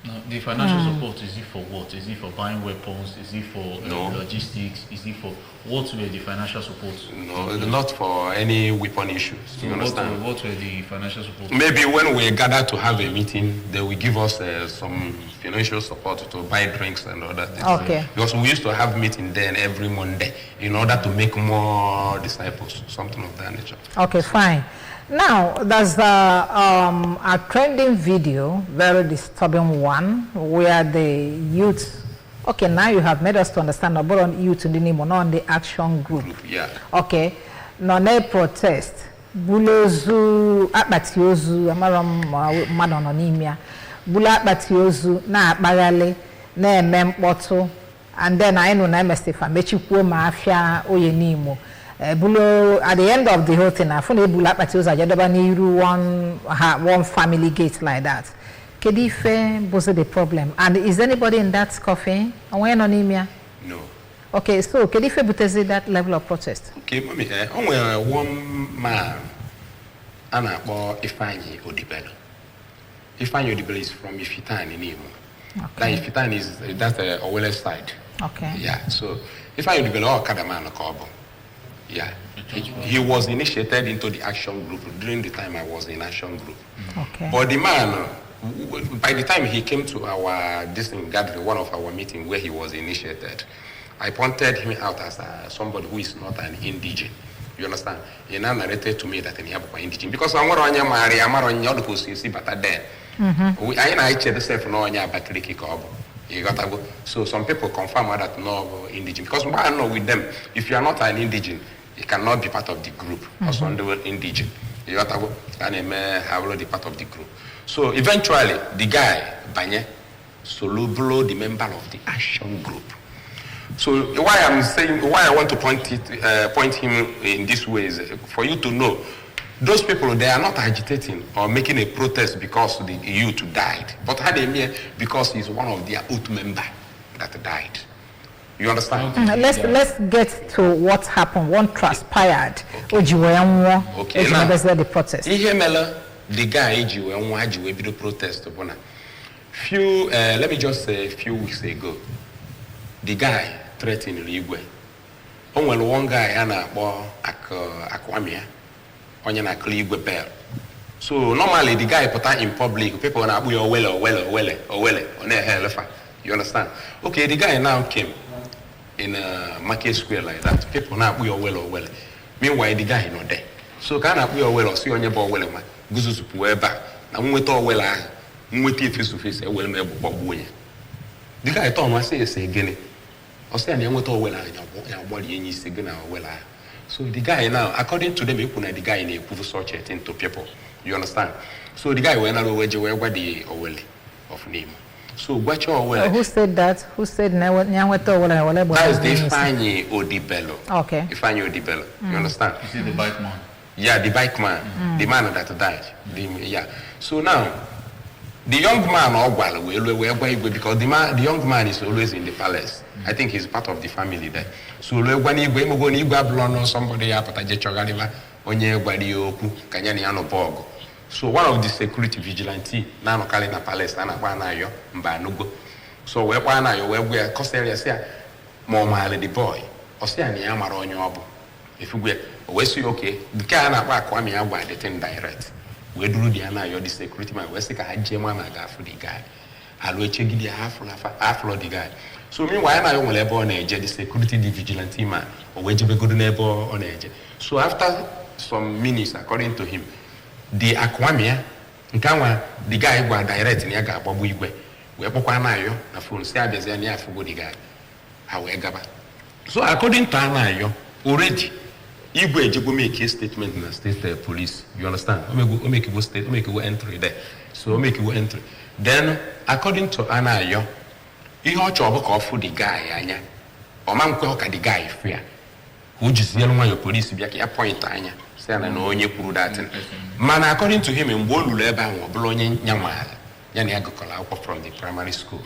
Speaker 2: No, the financial support, is it for what? Is it for buying weapons? Is it for logistics? Is it for what were the financial support?
Speaker 3: No, not for any weapon issues.
Speaker 2: So
Speaker 3: you understand?
Speaker 2: What were the financial support?
Speaker 3: Maybe when we gather to have a meeting, they will give us some financial support to buy drinks and other things.
Speaker 1: Okay.
Speaker 3: Because we used to have meeting then every Monday in order to make more disciples, something of that nature.
Speaker 1: Okay, fine. Now, there's a trending video, very disturbing one, where the youth, okay, now you have made us to understand about on youth in the Nimo, not on the action group.
Speaker 3: Yeah.
Speaker 1: Okay, no, they protest. Bulozu, abatiozu, amaram madononimia. Bula abatiozu, na bagale, na mempoto, and then I know na mestifa, mechiku mafia oye Nimo. Bulo at the end of the whole thing, I found Bula Patiosa Jadabaniru one family gate like that. Kedife was the problem. And is anybody in that coffee? When anemia?
Speaker 3: No.
Speaker 1: Okay, so Kedife butezi that level of protest.
Speaker 3: Okay, mommy, only one man and Ifeanyi Odibelo. Ifeanyi Odibelo is from Ifitan in Nimo. Okay. That Ifitan is that's the Owele side. Okay. Yeah, so Ifeanyi Odibelo Kadama and Kobo. Yeah, he was initiated into the action group during the time I was in action group.
Speaker 1: Okay.
Speaker 3: But the man, by the time he came to our gathering, one of our meetings where he was initiated, I pointed him out as somebody who is not an indigene. You understand? He now narrated to me that he have an indigene because I'm going to marry. I'm going to see better there. I checked the self no anya batriki kobo. You got to go. So some people confirm that no indigene because I know with them if you are not an indigene. It cannot be part of the group. Also on the word indigene. You got to go and have already part of the group. So eventually, the guy, Banye, Solublo, the member of the action group. So why I want to point him in this way is for you to know, those people, they are not agitating or making a protest because the youth died, but had a mere because he's one of their youth member that died. You understand?
Speaker 1: Let's get to what happened, what transpired. Okay. Now, the protest.
Speaker 3: The guy, the protest. Let me just say a few weeks ago, the guy threatened Igwe. onwere one guy a na-akpọ Akwamia onye na-akụli igwe bell. So normally the guy put in public, people na akpụ ya owele ọ na-ehelefa. You understand? Okay, the guy now came in a market square like that. People na akpụ ya owele. Meanwhile the guy not there. So ka na akpụ ya owele si onye bụ owele ma guzuzupu ebe a na nweta owele ahụ nweta face to face ewele ma egbugbo ya. The guy told me say gịnị. Ọ sị na nweta owele ahụ ya gbali enyi isi gị na owele ahụ. So the guy now, according to them, the guy in a proof such a thing to people. You understand? So the guy went away the Owele of Nimo. So what your Owele?
Speaker 1: Who said that? Who said Owele?
Speaker 3: That is the Ifeanyi Odibello.
Speaker 1: Okay.
Speaker 3: Ifeanyi Odibello. You understand?
Speaker 2: You see the bike man?
Speaker 3: Yeah, the bike man. The man that died. Yeah. So now, the young man, because the young man is always in the palace. I think he's part of the family there. So when he go somebody so one of the security vigilante now calling a palace so we the boy if you see okay the car na the thing direct we do the security man we see the guy half the guy. So meanwhile, I will ever on edge, the security vigilante man, or when you go to neighbor on edge. So after some minutes, according to him, the Akwamia, the guy who are direct in Yaga Bobuigwe, where Pokanayo, a phone service and Yafugo the guy. However, so according to Anayo, already, Igwe you make a statement in the state police. You understand? Make you go state, make you entry there. So make you entry. Then, according to Anayo, ihe ọ chọrọ ka ọ fụ the guy anya ọ ma nkwe ka the guy fia who just yellow nwa your police bịa ka ya point anya say na onye kwuru that mana according to him mgbe o lulu ebe ahụ ọ bụrụ onye nyamala ya na ya gụkọrọ akwụkwọ from the primary school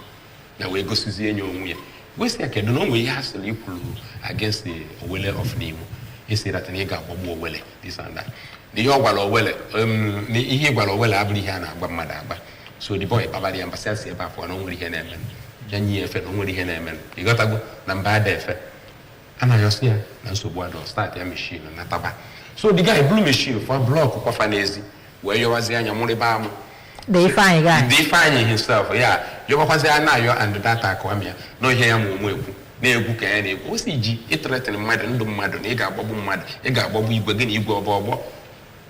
Speaker 3: na wee gosizie enye onwe ya wesi ya kedu na onwe ihe asịrị ikwuru against the Owele of Nimo isi that na ị ga-agbagbu Owele this and that ihe ọ gwara Owele ihe gwara Owele abụrụ ihe a na-agba mmadụ agba so the boy babali ambassador ebe afọ na onwere ihe na-eme Janyi efe no nwere ihe na-eme you got to go na mba ada efe ana yosi ya na nsogbu ado start ya machine na taba so the guy blue machine for block kwa fanezi where you was anya muri ba mu
Speaker 1: the Ifeanyi
Speaker 3: himself yeah you was anya yo and that akwamia no ihe ya mu egwu na egwu ka ya na egwu o si ji itretin mmadụ ndụ mmadụ na ị ga-agbagbu mmadụ ị ga-agbagbu igwe gị na igwe ọbọ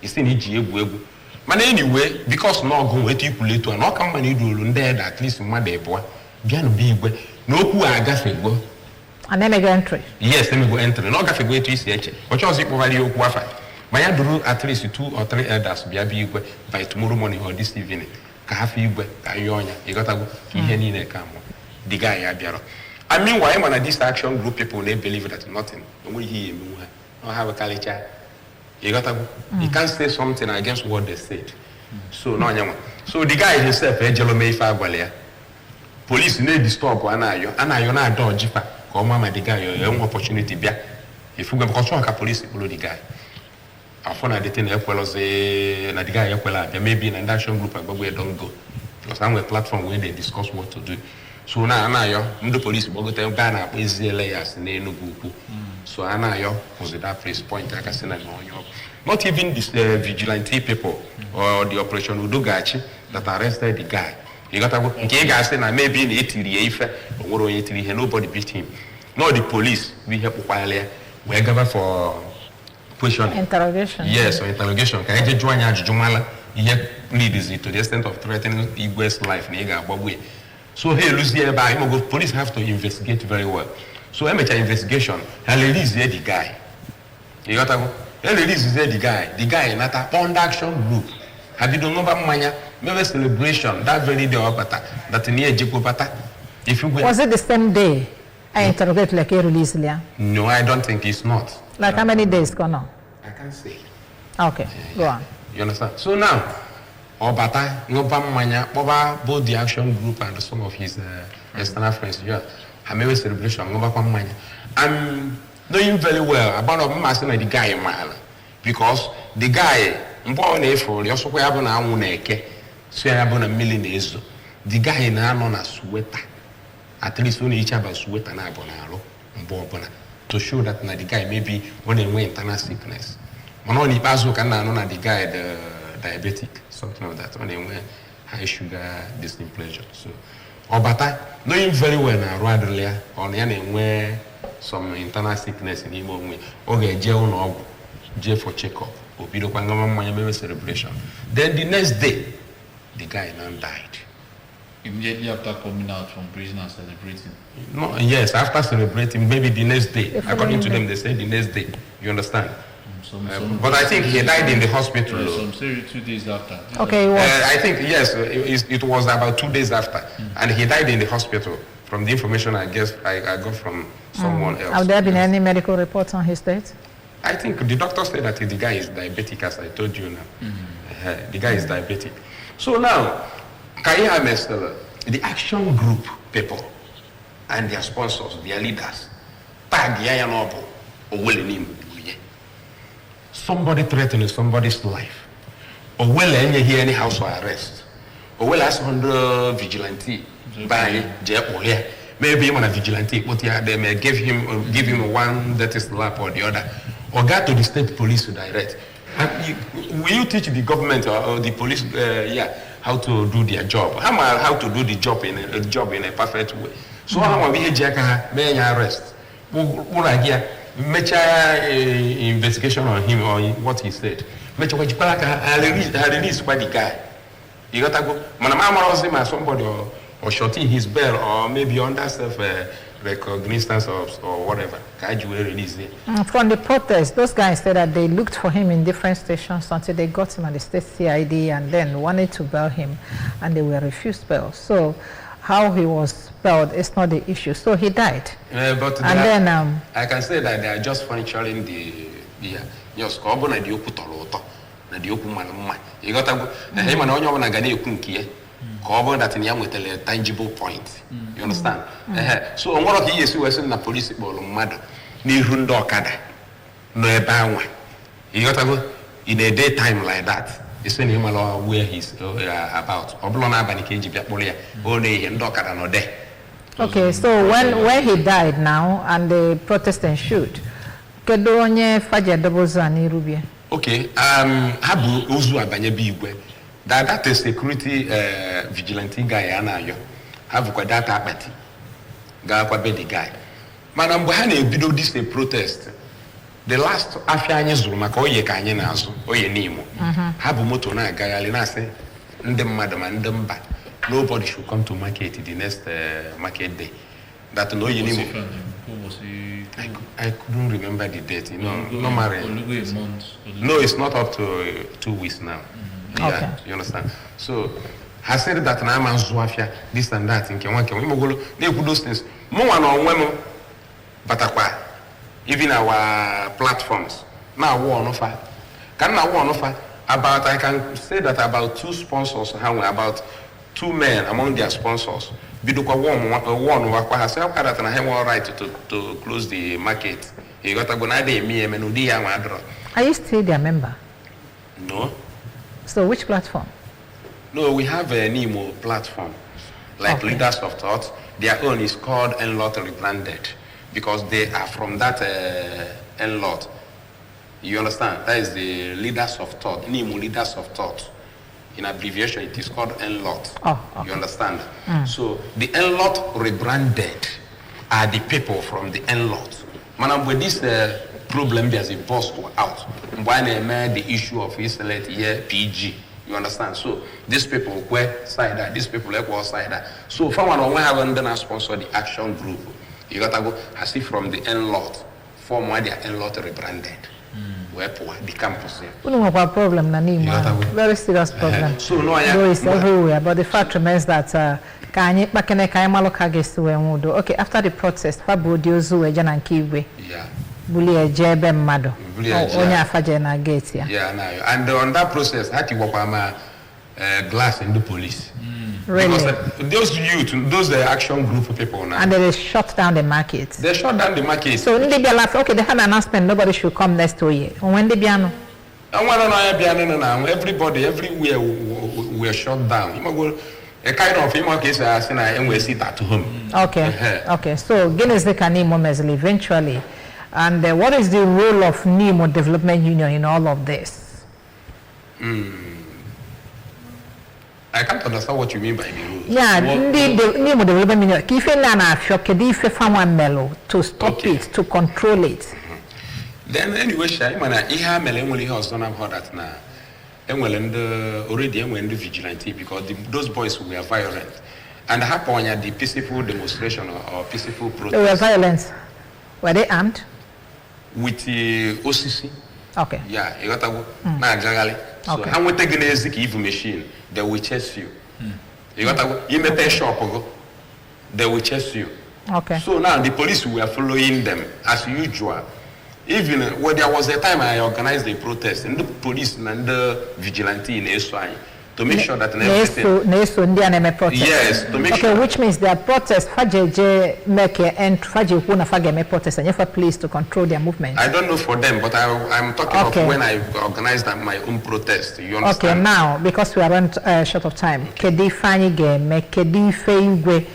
Speaker 3: isi na iji egwu mana anyway because na ọgụ wetu ikwuletu na ọ ka mma na iduru ndị eda at least mmadụ ebua Biano Bigwe, no who are gaffego.
Speaker 1: And then go entry.
Speaker 3: Yes, let me go entry. No gaffego to ECH. What was it over your quafa? Maya do at least 2 or 3 elders be a bigwe by tomorrow morning or this evening. Kahafi, Kayonia, you got to go in a camo. The guy Abiaro. I mean, why when this action group people they believe that nothing. We hear or have a culture. You got to go. You can't say something against what they said. So no, so the guy himself, Angelo Mayfa Gualia. Police need to stop Anayo na dodge pa come mama the guy your opportunity bia if you go because one police follow the guy after the thing na the guy maybe in an action group we don't go because I'm a platform where they discuss what to do so now Anayo the police go tell Ghana layers na Enugu so Anayo was at that place point like I said not even this vigilante people or the operation Udogachi that arrested the guy. You got to go. Maybe in Italy, nobody beat him. No, the police, we have we are for questioning.
Speaker 1: Interrogation.
Speaker 3: Yes, or interrogation. Can I just join Jumala? He leads it to the extent of threatening Igwe's life. So here, Lucia, police have to investigate very well. So amateur investigation, I release the guy. You got to go. I release the guy, not a bond action group. Have you done over Manya? Maybe celebration that very day that near Jikopata. If you
Speaker 1: was it the same day I interrogate like a release?
Speaker 3: No, I don't think it's not.
Speaker 1: Like how many days gone on?
Speaker 3: I can't say.
Speaker 1: Okay, go on.
Speaker 3: You understand? So now, Obata, Manya, both the action group and some of his external friends, yeah, I made a celebration. I'm doing very well about the guy in my because the guy. The guy na no na sweater. At least when each have a sweater na bonalo, mbobona. to show that the guy maybe when he went internal sickness. When only pass can know the guy diabetic, something like that. When he went high sugar, dysplasia. So, or but knowing very well now, rather earlier on where some internal sickness in Nimo, okay, jail for checkup, or celebration. Then the next day, the guy now died.
Speaker 2: Immediately after coming out from prison and celebrating?
Speaker 3: No, yes, after celebrating, maybe the next day. According to them, they say the next day. You understand? But I think he died in the hospital.
Speaker 2: Some say 2 days after.
Speaker 1: Okay,
Speaker 3: I think, yes, it was about 2 days after. And he died in the hospital. From the information I guess I got from someone else.
Speaker 1: Have there been any medical reports on his death?
Speaker 3: I think the doctor said that the guy is diabetic, as I told you now. The guy is diabetic. So now, the action group people and their sponsors, their leaders, somebody threatening somebody's life, or any house arrest, or under vigilante by maybe even a vigilante, but they may give him one that is slap or the other, or go to the state police to direct. Will you teach the government or the police how to do their job? How to do the job in a perfect way? So how we may arrest? Make investigation on him or what he said. Make release by the guy. You got to go. Manama somebody or shorting his bell or maybe under self recognizance or whatever. Release there.
Speaker 1: From the protest, those guys said that they looked for him in different stations until they got him at the state CID and then wanted to bail him and they were refused bail. So how he was bailed is not the issue. So he died.
Speaker 3: But
Speaker 1: and then
Speaker 3: I can say that they are just furnituring the yes, na di okutoloto na di okumanuma. You got to go. Na him na onye obana ga na ekunkie. Cover that in yam with a tangible point. You understand? So on one of the years we were in the police ball mad ni rundo kada no ebawa. You got to go in a daytime like that. It's when him where he's about. Oblona banikeji biapolia. Only and dokada no day.
Speaker 1: Okay, so when he died now and the protest ensued, kedonye faja dobozani rubia.
Speaker 3: Okay, habu uzu abanye bigwe. That is security vigilante guy anayo. Have kwa data apati. Ga kwa be the guy. Manam buhane bido this a protest. The last afia anye zuru maka oye ka anye na azu, oye Nimo. Habu moto na gayali na say ndem madam and ndemba. Nobody should come to market the next market day. That no Nimo. I couldn't remember the date. You know, no, it's not up to 2 weeks now. Yeah, okay. You understand? So I said that na man zuafia this and that in Kenya we go those things. Mo wan on wemo batakwa even our platforms. Now war offer. Can now war offer about I can say that about 2 sponsors how about 2 men among their sponsors. Bidukwa one wakwa has helped that and I have all right to close the market. You got to go na dey me menudi ya wadro.
Speaker 1: Are you still their member?
Speaker 3: No.
Speaker 1: So which platform?
Speaker 3: No, we have a Nimo platform, like okay. Leaders of Thought. Their own is called N-Lot Rebranded because they are from that N-Lot. You understand? That is the Leaders of Thought, Nimo Leaders of Thought. In abbreviation, it is called N-Lot. Oh, okay. You understand? So the N-Lot Rebranded are the people from the N-Lot. Madam, with this problem there's a boss out. When they made the issue of his select here PG. You understand? So these people were side that, these people were side that. So from one I haven't done a sponsor the action group. You gotta go I see from the N-Lot, form why they are N-Lot rebranded. Where the campus here. We don't have a problem, Nimo. Very serious problem. So no, it's everywhere. But the fact remains that okay, after the protest, yeah.
Speaker 1: Bulia jebe mado. Onya faje na gate ya.
Speaker 3: Yeah, and on that process, I had to walk glass in the police.
Speaker 1: Really?
Speaker 3: Because those youth, those action group of people now.
Speaker 1: And they shut down the market.
Speaker 3: They shut down the market.
Speaker 1: So when they be like, okay, they have an announcement, nobody should come next to you. When they be no.
Speaker 3: Everybody, everywhere we are shut down. A kind of case I seen that to him.
Speaker 1: Okay. Okay. So Guinness the Nimo eventually And what is the role of Nimo Development Union in all of this?
Speaker 3: I can't understand what you mean by the rule.
Speaker 1: Yeah, the Nimo Development Union. To stop it, to control it.
Speaker 3: Then anyway, already the vigilante because those boys were violent. And happened at the peaceful demonstration or peaceful protest.
Speaker 1: They were violent. Were they armed?
Speaker 3: With the OCC.
Speaker 1: Okay.
Speaker 3: Yeah, you got to go. So I'm with taking a evil machine. They will chase you. You got to go. You may pay shop go. They will chase you.
Speaker 1: Okay.
Speaker 3: So now the police were following them as usual. Even when there was a time I organized a protest, and the police and the vigilante in Eswai to make sure that everything. Yes, to make sure.
Speaker 1: Okay, which means their protest, Fajeje make and Fajehuna Fageme protest, and you have police to control their movement.
Speaker 3: I don't know for them, but I'm talking of when I organized my own protest. You understand?
Speaker 1: Okay, now because we are running short of time, Kedi Fanyige, Kedi Feigwe,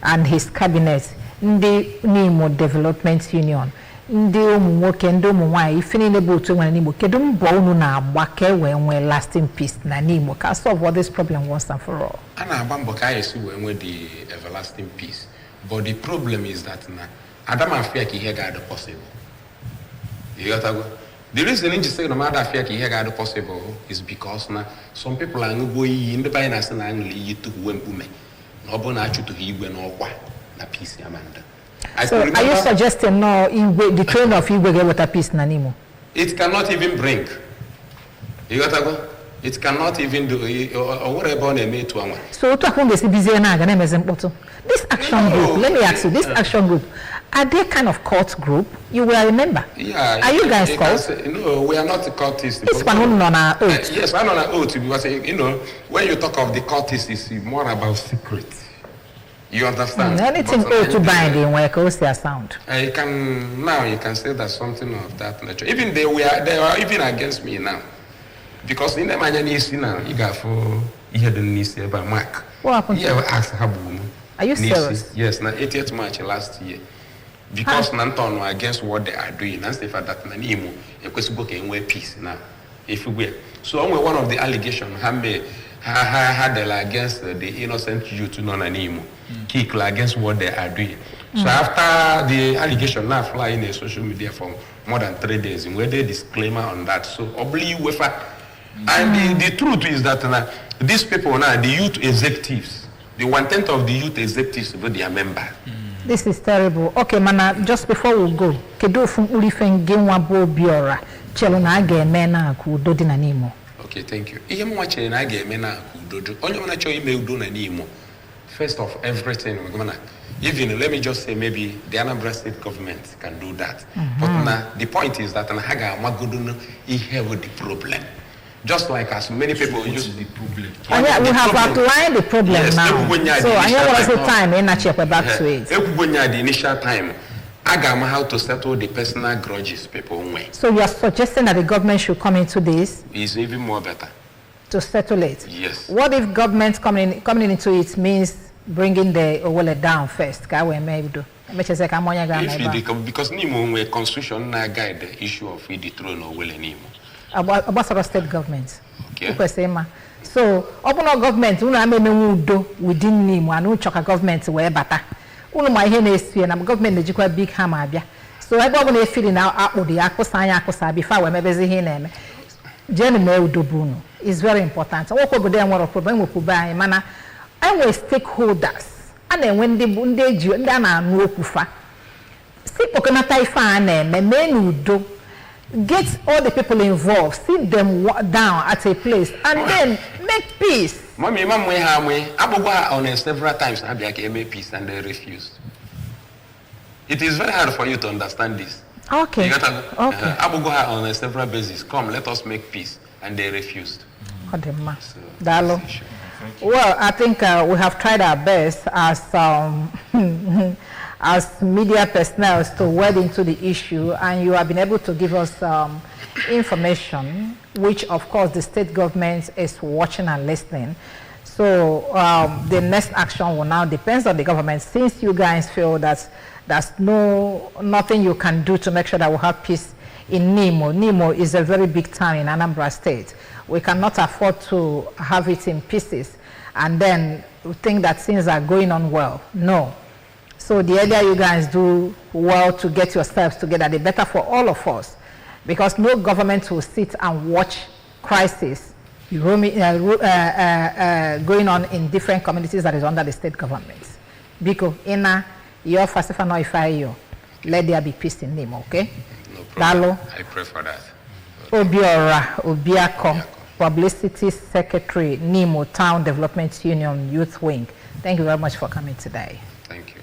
Speaker 1: and his cabinet, the Nimo Development Union. Ndị ụmụnwoke ndị ụmụnwaanyị ifeni n'ebe otu nwere n'Igbo kedu mbọ unu na-agba ka nwee lasting peace na n'Igbo ka solve all this problem once and for all.
Speaker 3: A na-agba mbọ ka esi wee the everlasting peace, but the problem is that na Adam afia ka ihe ga-adị possible. You got to go. The reason in say no matter afia ka ihe ga-adị possible is because na some people are ngbo iyi ndị banye na sị na angli iyi tuhu mkpume na ọ bụ na achụtụ ha igwe n'ọkwa na peace amanda.
Speaker 1: So are you suggesting no the train of Igwe get water peace na Nimo?
Speaker 3: It cannot even bring. You got to go. It cannot even do or whatever on a made to one.
Speaker 1: So this action group, let me ask you, this action group, are they kind of cult group? You will remember.
Speaker 3: Yeah.
Speaker 1: Are you guys cult?
Speaker 3: No, we are not cultists.
Speaker 1: This one on our oath.
Speaker 3: Yes, I'm on an oath because when you talk of the cultists, it's more about secrets. You understand?
Speaker 1: Anything to binding where goes their sound.
Speaker 3: You can say that something of that nature. Even they are even against me now. Because in the Manyanisi now, you got for you the Nisi by Mark.
Speaker 1: What happened?
Speaker 3: Yeah, asked Habu.
Speaker 1: Are you serious?
Speaker 3: Yes, na 80th March last year. Because Nanton were against what they are doing, and for that Nimo, a question book and wear peace now. If you will. So only one of the allegations had against the innocent youth to Nimo. Kick against what they are doing. So after the allegation now flying in social media for more than 3 days, and where they disclaimer on that. So and the truth is that these people now, the youth executives, the 1/10 of the youth executives were their member.
Speaker 1: This is terrible. Okay, mana, just before we go, kedu fun ulifen genwa bo biora chelo na aga eme na akudo di na Nimo.
Speaker 3: Okay, thank you. Ihe mwa chere na aga eme na akudo. Onye mwana cho ime udo na Nimo. First of everything, even let me just say maybe the Anambra state government can do that. But now the point is that Haga Maguduno have the problem. Just like as many people use the problem.
Speaker 1: And yeah, we have outlined the problem now. So I know what's the time in we're back to it.
Speaker 3: The initial time, Agama how to settle the personal grudges people way.
Speaker 1: So you are suggesting that the government should come into this?
Speaker 3: Is even more better.
Speaker 1: To settle it?
Speaker 3: Yes.
Speaker 1: What if government coming into it means bringing the wallet down first?
Speaker 3: Because Nimo constitution guide the issue of the throne or will Nimo.
Speaker 1: About sort of state government.
Speaker 3: Okay.
Speaker 1: So open government, within Nimo and Uchoka government where better. My government is quite big hammer. So I don't feeling out with the Akosanya before we maybe him. Is very important. What could then what a problem with Kuba mana and we stakeholders and then when they do and then I know Kufa. Sit Okanata fan and men do get all the people involved, sit them down at a place and then make peace.
Speaker 3: Mommy, Mom, we have Abuba on several times I make peace and they refused. It is very hard for you to understand this.
Speaker 1: Okay.
Speaker 3: Okay. Abuba on several bases. Come, let us make peace. And they refused.
Speaker 1: Dalo. Well, I think we have tried our best as as media personnel to wade into the issue, and you have been able to give us information, which of course the state government is watching and listening. So the next action will now depend on the government, since you guys feel that There's nothing you can do to make sure that we have peace in Nimo. Nimo is a very big town in Anambra State. We cannot afford to have it in pieces and then think that things are going on well. No. So the earlier you guys do well to get yourselves together, the better for all of us. Because no government will sit and watch crisis going on in different communities that is under the state governments. Because your fasifa no ifayo, let there be peace in Nimo, okay?
Speaker 3: No problem. I pray for that.
Speaker 1: Obiora Obiako, Publicity Secretary, Nimo Town Development Union Youth Wing. Thank you very much for coming today.
Speaker 3: Thank you.